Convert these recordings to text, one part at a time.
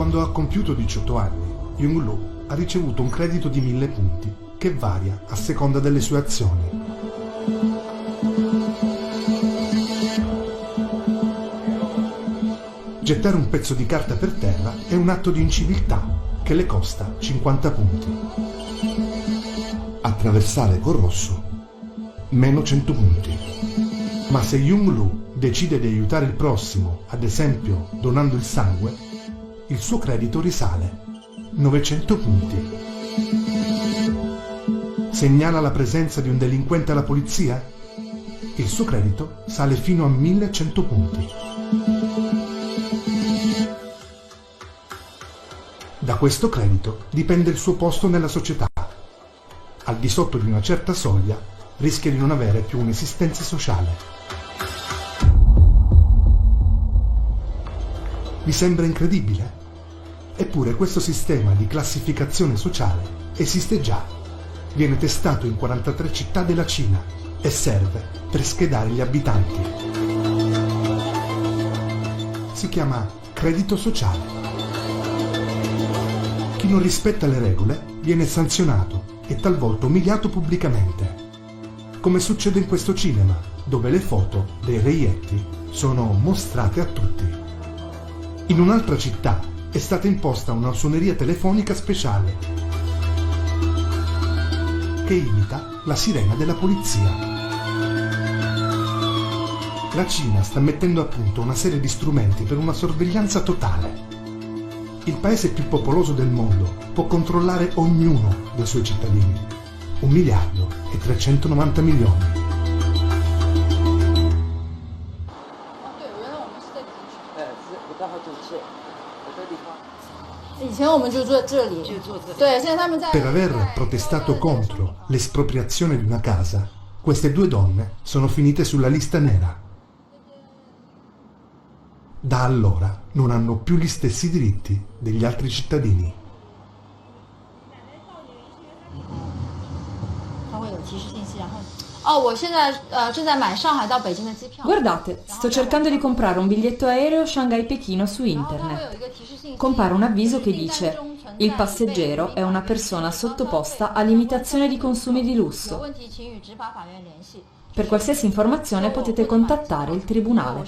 Quando ha compiuto 18 anni, Jung-Lu ha ricevuto un credito di 1000 punti, che varia a seconda delle sue azioni. Gettare un pezzo di carta per terra è un atto di inciviltà che le costa 50 punti. Attraversare col rosso, meno 100 punti. Ma se Jung-Lu decide di aiutare il prossimo, ad esempio donando il sangue, il suo credito risale 900 punti. Segnala la presenza di un delinquente alla polizia? Il suo credito sale fino a 1100 punti. Da questo credito dipende il suo posto nella società. Al di sotto di una certa soglia rischia di non avere più un'esistenza sociale. Vi sembra incredibile? Eppure questo sistema di classificazione sociale esiste già. Viene testato in 43 città della Cina e serve per schedare gli abitanti. Si chiama credito sociale. Chi non rispetta le regole viene sanzionato e talvolta umiliato pubblicamente, come succede in questo cinema, dove le foto dei reietti sono mostrate a tutti. In un'altra città è stata imposta una suoneria telefonica speciale che imita la sirena della polizia. La Cina sta mettendo a punto una serie di strumenti per una sorveglianza totale. Il paese più popoloso del mondo può controllare ognuno dei suoi cittadini. 1.390 milioni. 以前我们就坐这里，对，现在他们在。 Per aver protestato contro l'espropriazione di una casa, queste due donne sono finite sulla lista nera. Da allora non hanno più gli stessi diritti degli altri cittadini. Guardate, sto cercando di comprare un biglietto aereo Shanghai-Pechino su internet. Compare un avviso che dice: il passeggero è una persona sottoposta a limitazione di consumi di lusso. Per qualsiasi informazione potete contattare il tribunale.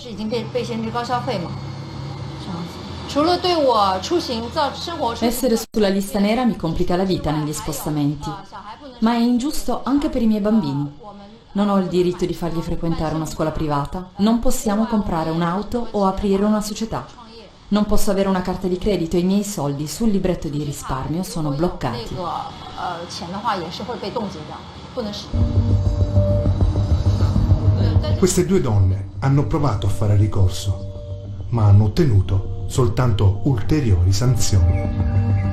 Essere sulla lista nera mi complica la vita negli spostamenti, ma è ingiusto anche per i miei bambini. Non ho il diritto di fargli frequentare una scuola privata, non possiamo comprare un'auto o aprire una società. Non posso avere una carta di credito e i miei soldi sul libretto di risparmio sono bloccati. Queste due donne hanno provato a fare ricorso, ma hanno ottenuto soltanto ulteriori sanzioni.